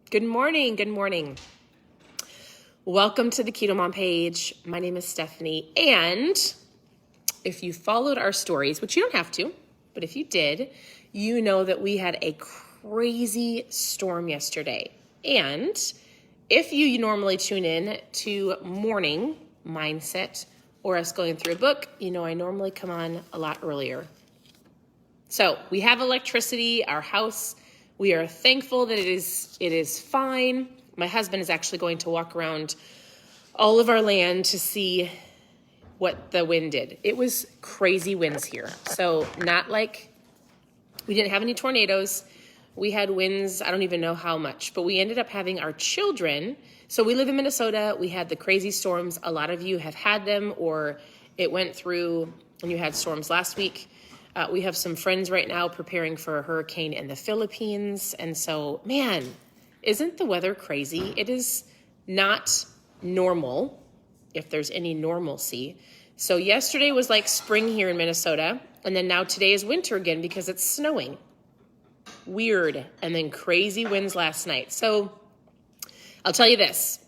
Good morning. Good morning. Welcome to the Keto Mom page. My name is Stephanie. And if you followed our stories, which you don't have to, but if you did, you know that we had a crazy storm yesterday. And if you normally tune in to morning mindset or us going through a book, you know I normally come on a lot earlier. So we have electricity, our house. We are thankful that it is fine. My husband is actually going to walk around all of our land to see what the wind did. It was crazy winds here. So not like, we didn't have any tornadoes. We had winds, I don't even know how much, but we ended up having our children. So we live in Minnesota. We had the crazy storms. A lot of you have had them, or it went through and you had storms last week. We have some friends right now preparing for a hurricane in the Philippines. And so, man, isn't the weather crazy? It is not normal, if there's any normalcy. So yesterday was like spring here in Minnesota. And then now today is winter again because it's snowing. Weird. And then crazy winds last night. So I'll tell you this.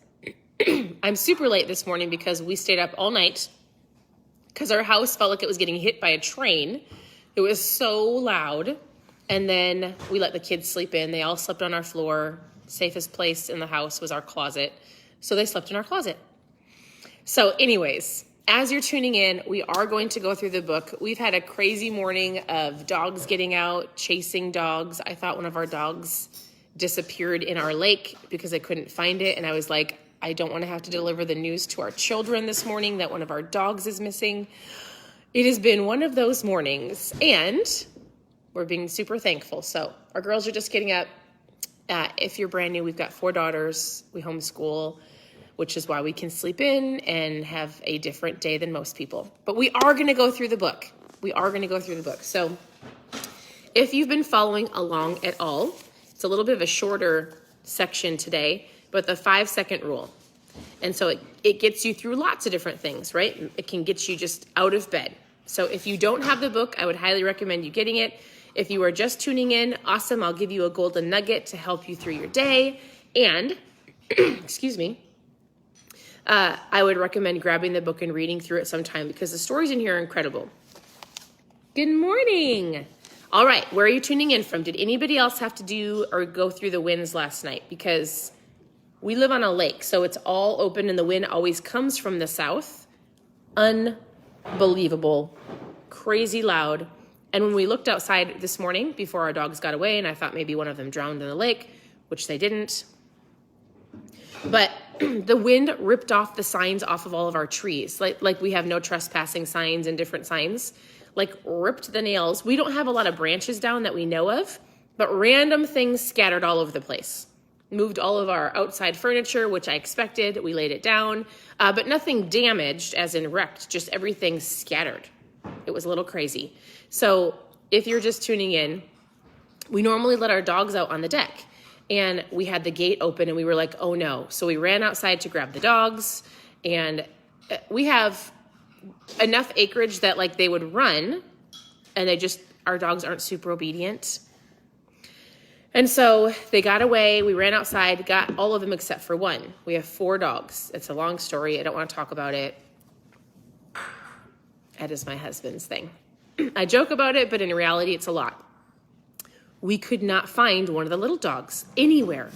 I'm super late this morning because we stayed up all night because our house felt like it was getting hit by a train. It was so loud. And then we let the kids sleep in. They all slept on our floor. Safest place in the house was our closet. So they slept in our closet. So anyways, as you're tuning in, we are going to go through the book. We've had a crazy morning of dogs getting out, chasing dogs. I thought one of our dogs disappeared in our lake because I couldn't find it. And I was like, I don't want to have to deliver the news to our children this morning that one of our dogs is missing. It has been one of those mornings, and we're being super thankful. So our girls are just getting up. If you're brand new, we've got 4 daughters. We homeschool, which is why we can sleep in and have a different day than most people. But we are going to go through the book. So if you've been following along at all, it's a little bit of a shorter section today, but the 5-second rule. And so it gets you through lots of different things, right? It can get you just out of bed. So if you don't have the book, I would highly recommend you getting it. If you are just tuning in, awesome. I'll give you a golden nugget to help you through your day. And, excuse me, I would recommend grabbing the book and reading through it sometime because the stories in here are incredible. Good morning. All right, where are you tuning in from? Did anybody else have to do or go through the winds last night? Because we live on a lake, so it's all open and the wind always comes from the south. Unbelievable, crazy loud. And when we looked outside this morning before our dogs got away, and I thought maybe one of them drowned in the lake, which they didn't. But the wind ripped off the signs off of all of our trees. Like we have no trespassing signs and different signs, like ripped the nails. We don't have a lot of branches down that we know of, but random things scattered all over the place. Moved all of our outside furniture, which I expected. We laid it down, but nothing damaged as in wrecked, just everything scattered. It was a little crazy. So if you're just tuning in, we normally let our dogs out on the deck, and we had the gate open and we were like, oh no. So we ran outside to grab the dogs, and we have enough acreage that like they would run, and our dogs aren't super obedient. And so they got away. We ran outside, got all of them except for one. We have 4 dogs. It's a long story. I don't want to talk about it. That is my husband's thing. I joke about it, but in reality, it's a lot. We could not find one of the little dogs anywhere.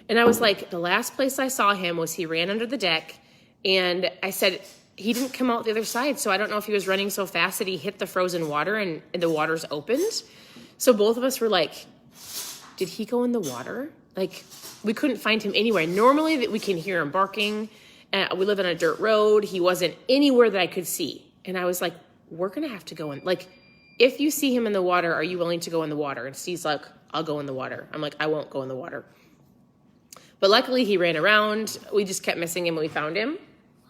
And I was like, the last place I saw him was he ran under the deck. And I said, he didn't come out the other side. So I don't know if he was running so fast that he hit the frozen water and the water's opened. So both of us were like, did he go in the water? Like, we couldn't find him anywhere. Normally that we can hear him barking. We live on a dirt road. He wasn't anywhere that I could see. And I was like, we're going to have to go in. Like, if you see him in the water, are you willing to go in the water? And Steve's like, I'll go in the water. I'm like, I won't go in the water. But luckily he ran around. We just kept missing him when we found him.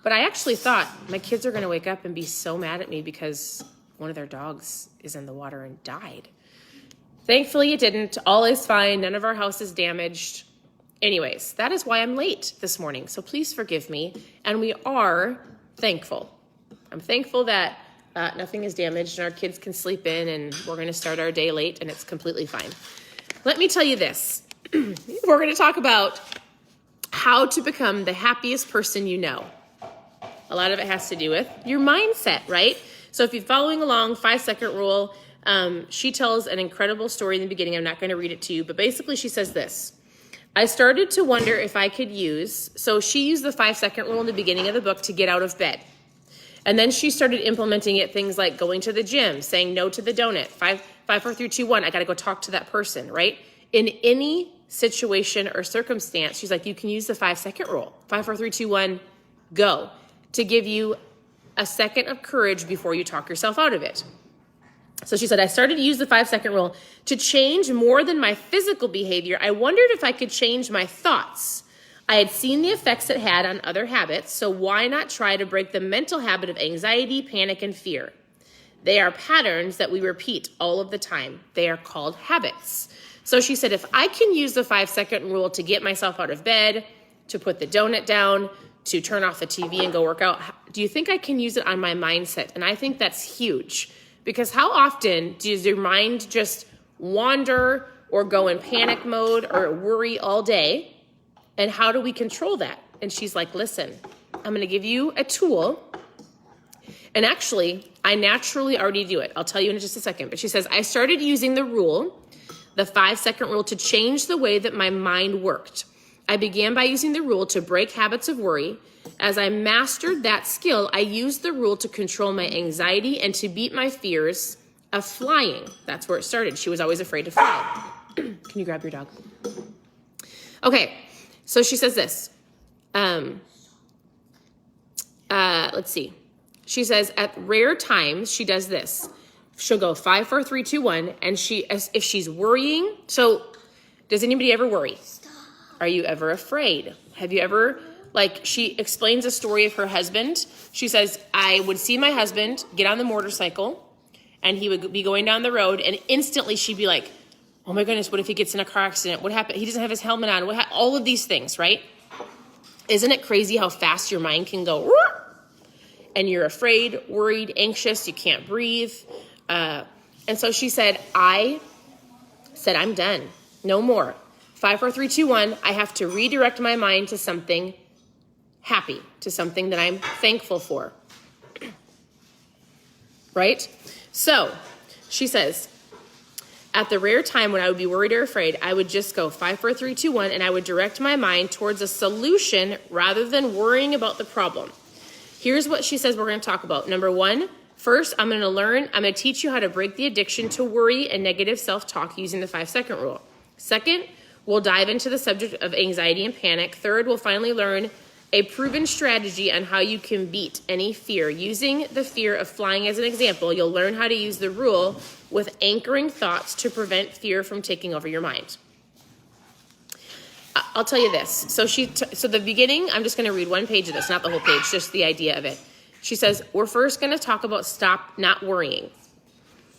But I actually thought my kids are going to wake up and be so mad at me because one of their dogs is in the water and died. Thankfully it didn't. All is fine. None of our house is damaged. Anyways, that is why I'm late this morning. So please forgive me. And we are thankful. I'm thankful that nothing is damaged and our kids can sleep in, and we're going to start our day late and it's completely fine. Let me tell you this. we're going to talk about how to become the happiest person you know. A lot of it has to do with your mindset, right? So if you're following along, 5-second rule, she tells an incredible story in the beginning. I'm not going to read it to you, but basically she says this. I started to wonder if I could so she used the 5-second rule in the beginning of the book to get out of bed. And then she started implementing it, things like going to the gym, saying no to the donut, 5, 4, 3, 2, 1, I got to go talk to that person, right? In any situation or circumstance, she's like, you can use the 5-second rule, 5, 4, 3, 2, 1, go, to give you a second of courage before you talk yourself out of it. So she said, I started to use the 5-second rule to change more than my physical behavior. I wondered if I could change my thoughts. I had seen the effects it had on other habits, so why not try to break the mental habit of anxiety, panic, and fear? They are patterns that we repeat all of the time. They are called habits. So she said, if I can use the 5-second rule to get myself out of bed, to put the donut down, to turn off the TV and go work out, do you think I can use it on my mindset? And I think that's huge, because how often does your mind just wander or go in panic mode or worry all day? And how do we control that? And she's like, listen, I'm going to give you a tool. And actually, I naturally already do it. I'll tell you in just a second. But she says, I started using the 5-second rule, to change the way that my mind worked. I began by using the rule to break habits of worry. As I mastered that skill, I used the rule to control my anxiety and to beat my fears of flying. That's where it started. She was always afraid to fly. Can you grab your dog? Okay, so she says this. Let's see. She says at rare times, she does this. She'll go 5, 4, 3, 2, 1. And if she's worrying, so does anybody ever worry? Are you ever afraid? Have you ever, she explains a story of her husband. She says, I would see my husband get on the motorcycle and he would be going down the road, and instantly she'd be like, oh my goodness, what if he gets in a car accident? What happened? He doesn't have his helmet on. All of these things, right? Isn't it crazy how fast your mind can go? And you're afraid, worried, anxious, you can't breathe. And so she said, I'm done. No more. 5, 4, 3, 2, 1. I have to redirect my mind to something happy, to something that I'm thankful for. Right? So she says, at the rare time when I would be worried or afraid, I would just go 5, 4, 3, 2, 1, and I would direct my mind towards a solution rather than worrying about the problem. Here's what she says we're going to talk about. Number 1, first, I'm going to teach you how to break the addiction to worry and negative self-talk using the 5-second rule. Second, we'll dive into the subject of anxiety and panic. Third, we'll finally learn a proven strategy on how you can beat any fear. Using the fear of flying as an example, you'll learn how to use the rule with anchoring thoughts to prevent fear from taking over your mind. I'll tell you this. So the beginning, I'm just going to read one page of this, not the whole page, just the idea of it. She says, we're first going to talk about stop not worrying.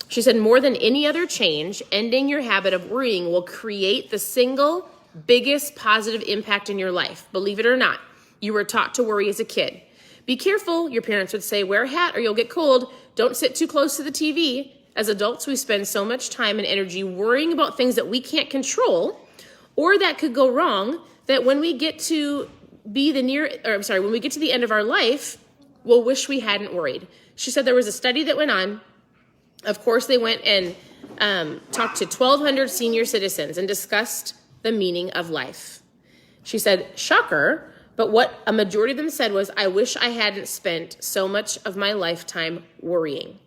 She said, more than any other change, ending your habit of worrying will create the single biggest positive impact in your life. Believe it or not, you were taught to worry as a kid. Be careful, your parents would say, wear a hat or you'll get cold. Don't sit too close to the TV. As adults, we spend so much time and energy worrying about things that we can't control or that could go wrong, that when we get to when we get to the end of our life, we'll wish we hadn't worried. She said there was a study that went on. Of course, they went and talked to 1,200 senior citizens and discussed the meaning of life. She said, shocker, but what a majority of them said was, I wish I hadn't spent so much of my lifetime worrying.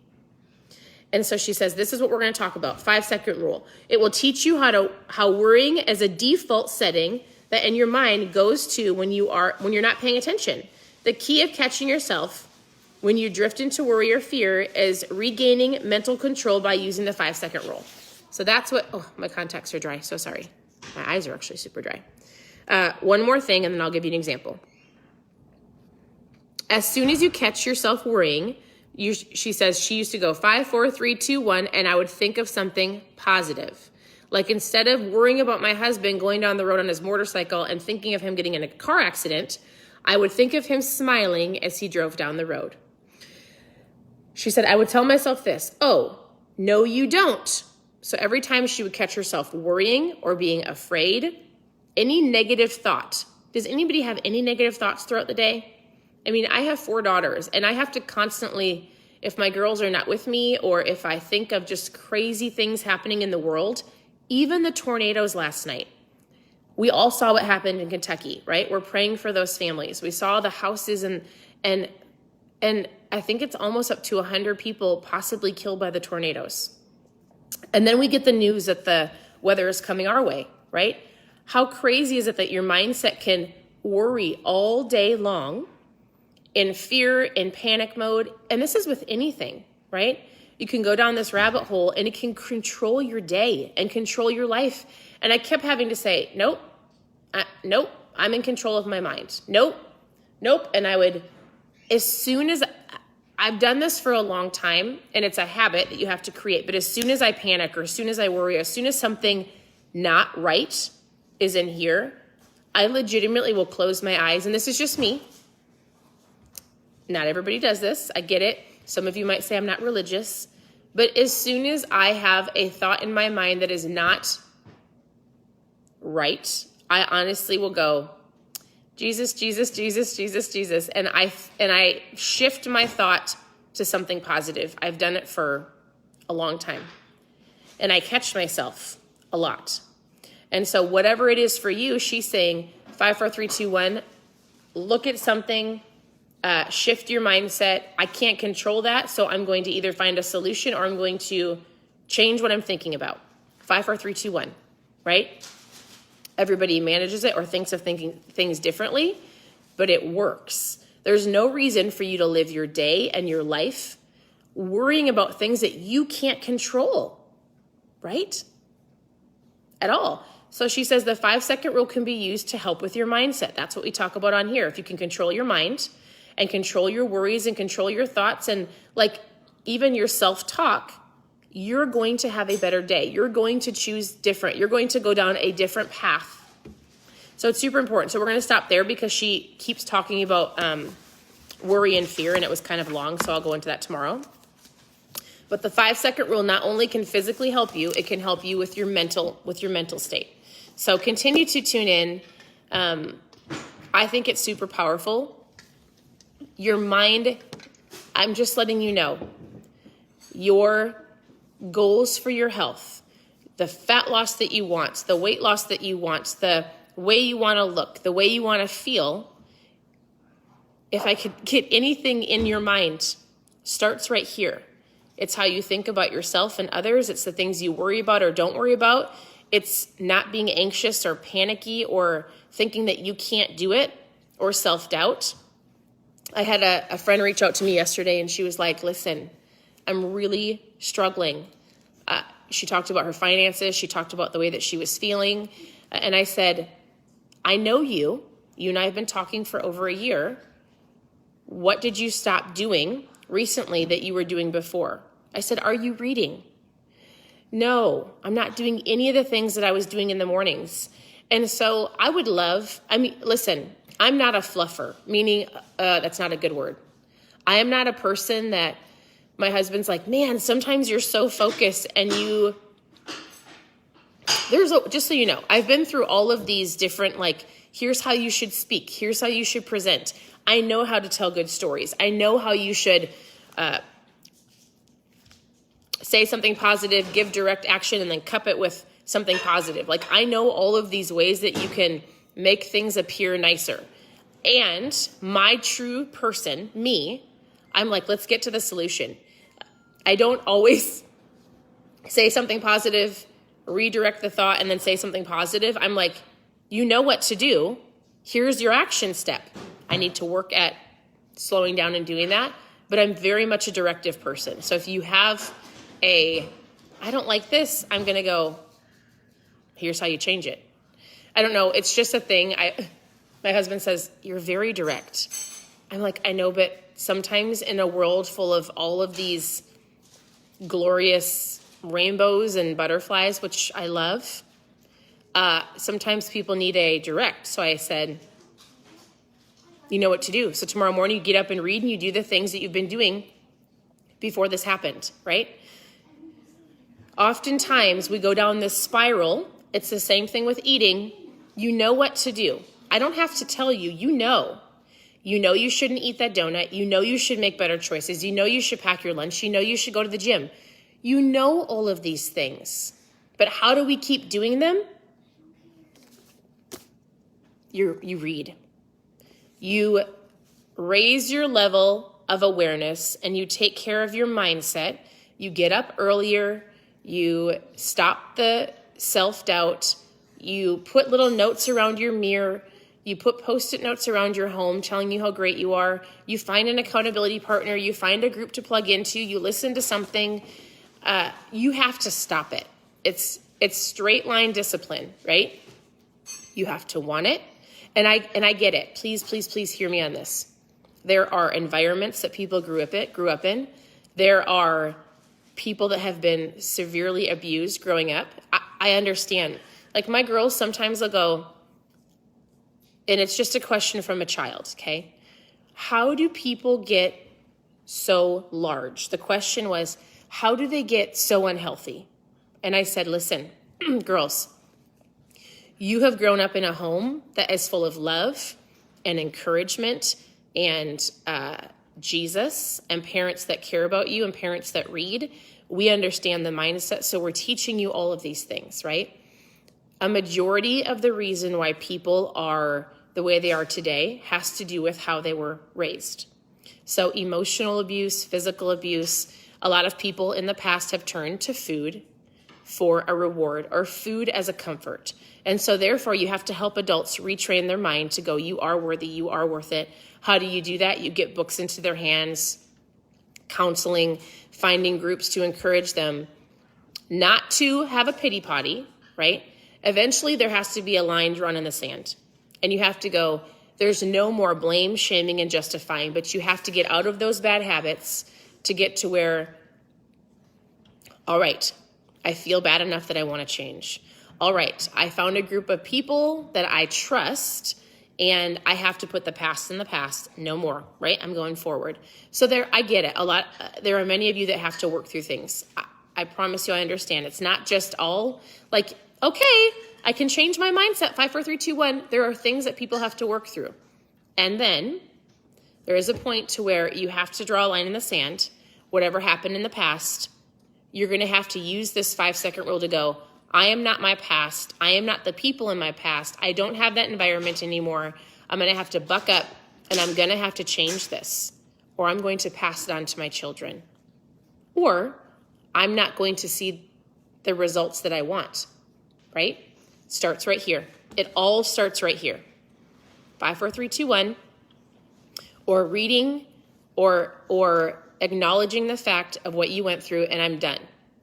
And so she says, this is what we're going to talk about, 5-second rule. It will teach you how worrying as a default setting that in your mind goes to when you're not paying attention. The key of catching yourself when you drift into worry or fear is regaining mental control by using the 5-second rule. So that's my contacts are dry, so sorry. My eyes are actually super dry. One more thing, and then I'll give you an example. As soon as you catch yourself worrying, she says she used to go 5, 4, 3, 2, 1, and I would think of something positive. Like instead of worrying about my husband going down the road on his motorcycle and thinking of him getting in a car accident, I would think of him smiling as he drove down the road. She said, I would tell myself this, oh, no, you don't. So every time she would catch herself worrying or being afraid, any negative thought. Does anybody have any negative thoughts throughout the day? I mean, I have 4 daughters, and I have to constantly, if my girls are not with me, or if I think of just crazy things happening in the world, even the tornadoes last night. We all saw what happened in Kentucky, right? We're praying for those families. We saw the houses and I think it's almost up to 100 people possibly killed by the tornadoes. And then we get the news that the weather is coming our way, right? How crazy is it that your mindset can worry all day long in fear, in panic mode? And this is with anything, right? You can go down this rabbit hole and it can control your day and control your life. And I kept having to say, nope, I'm in control of my mind. Nope. And I would, as soon as I've done this for a long time, and it's a habit that you have to create, but as soon as I panic or as soon as I worry, as soon as something not right is in here, I legitimately will close my eyes. And this is just me. Not everybody does this. I get it. Some of you might say I'm not religious, but as soon as I have a thought in my mind that is not right, I honestly will go, Jesus, Jesus, Jesus, Jesus, Jesus. And I shift my thought to something positive. I've done it for a long time. And I catch myself a lot. And so whatever it is for you, she's saying 5, 4, 3, 2, 1, look at something, shift your mindset. I can't control that. So I'm going to either find a solution or I'm going to change what I'm thinking about. 5, 4, 3, 2, 1, right? Everybody manages it or thinks of thinking things differently, but it works. There's no reason for you to live your day and your life worrying about things that you can't control, right? At all. So she says the 5-second rule can be used to help with your mindset. That's what we talk about on here. If you can control your mind and control your worries and control your thoughts and like even your self-talk, you're going to have a better day. You're going to choose different. You're going to go down a different path. So it's super important. So we're going to stop there because she keeps talking about worry and fear, and it was kind of long, so I'll go into that tomorrow. But the 5-second rule not only can physically help you, it can help you with your mental state. So continue to tune in. I think it's super powerful. Your mind, I'm just letting you know, your goals for your health, the fat loss that you want, the weight loss that you want, the way you want to look, the way you want to feel, if I could get anything in your mind, starts right here. It's how you think about yourself and others. It's the things you worry about or don't worry about. It's not being anxious or panicky or thinking that you can't do it or self-doubt. I had a friend reach out to me yesterday and she was like, listen, I'm really struggling. She talked about her finances. She talked about the way that she was feeling. And I said, I know you. You and I have been talking for over a year. What did you stop doing recently that you were doing before? I said, are you reading? No, I'm not doing any of the things that I was doing in the mornings. And so I would listen, I'm not a fluffer, meaning that's not a good word. I am not a person that my husband's like, man, sometimes you're so focused and just so you know, I've been through all of these different, like, here's how you should speak. Here's how you should present. I know how to tell good stories. I know how you should say something positive, give direct action, and then cup it with something positive. Like, I know all of these ways that you can make things appear nicer. And my true person, me, I'm like, let's get to the solution. I don't always say something positive, redirect the thought, and then say something positive. I'm like, you know what to do. Here's your action step. I need to work at slowing down and doing that, but I'm very much a directive person. So if you have I don't like this, I'm going to go, here's how you change it. I don't know. It's just a thing. My husband says, you're very direct. I'm like, I know, but sometimes in a world full of all of these glorious rainbows and butterflies, which I love, sometimes people need a direct. So I said, you know what to do. So tomorrow morning you get up and read and you do the things that you've been doing before this happened, right? oftentimes we go down this spiral. It's the same thing with eating. You know what to do. I don't have to tell you, you know. You know you shouldn't eat that donut. You know you should make better choices. You know you should pack your lunch. You know you should go to the gym. You know all of these things. But how do we keep doing them? You read. You raise your level of awareness and you take care of your mindset. You get up earlier. You stop the self-doubt. You put little notes around your mirror. You put Post-it notes around your home telling you how great you are. You find an accountability partner. You find a group to plug into. You listen to something. You have to stop it. It's straight line discipline, right? You have to want it. And I get it. Please, please, please hear me on this. There are environments that people grew up in. There are people that have been severely abused growing up. I understand. Like my girls, sometimes they'll go, and it's just a question from a child, okay? How do people get so large? The question was, how do they get so unhealthy? And I said, listen, girls, you have grown up in a home that is full of love and encouragement and Jesus and parents that care about you and parents that read. We understand the mindset, so we're teaching you all of these things, right? A majority of the reason why people are the way they are today has to do with how they were raised. So emotional abuse, physical abuse, a lot of people in the past have turned to food for a reward or food as a comfort. And so therefore you have to help adults retrain their mind to go, you are worthy, you are worth it. How do you do that? You get books into their hands, counseling, finding groups to encourage them not to have a pity potty, right? Eventually there has to be a line drawn in the sand. And you have to go, there's no more blame, shaming, and justifying, but you have to get out of those bad habits to get to where, all right, I feel bad enough that I want to change. All right, I found a group of people that I trust, and I have to put the past in the past. No more, right? I'm going forward. So I get it. There are many of you that have to work through things. I promise you I understand. It's not just all like, okay, I can change my mindset, 5, 4, 3, 2, 1. There are things that people have to work through. And then there is a point to where you have to draw a line in the sand. Whatever happened in the past, you're going to have to use this 5-second rule to go, I am not my past. I am not the people in my past. I don't have that environment anymore. I'm going to have to buck up and I'm going to have to change this, or I'm going to pass it on to my children, or I'm not going to see the results that I want, right? Starts right here. It all starts right here. 5, 4, 3, 2, 1, or reading or acknowledging the fact of what you went through, and I'm done.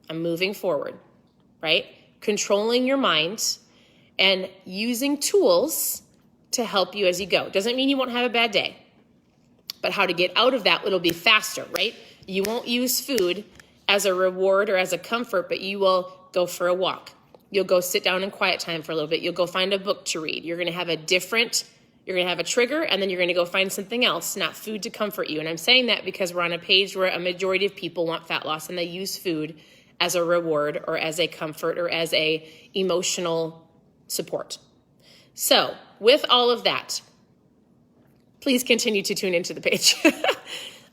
I'm moving forward, right? Controlling your mind and using tools to help you as you go. Doesn't mean you won't have a bad day, but how to get out of that, it'll be faster, right? You won't use food as a reward or as a comfort, but you will go for a walk. You'll go sit down in quiet time for a little bit. You'll go find a book to read. You're going to have a trigger, and then you're going to go find something else, not food to comfort you. And I'm saying that because we're on a page where a majority of people want fat loss, and they use food as a reward or as a comfort or as a emotional support. So with all of that, please continue to tune into the page.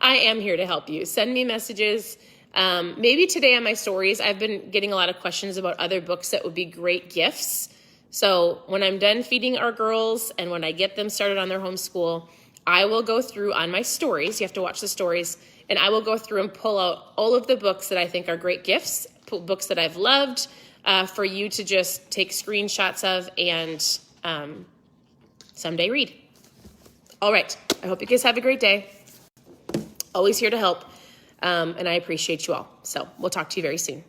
I am here to help you. Send me messages. Maybe today on my stories, I've been getting a lot of questions about other books that would be great gifts. So when I'm done feeding our girls and when I get them started on their homeschool, I will go through on my stories. You have to watch the stories. And I will go through and pull out all of the books that I think are great gifts, books that I've loved, for you to just take screenshots of and someday read. All right. I hope you guys have a great day. Always here to help. And I appreciate you all. So we'll talk to you very soon.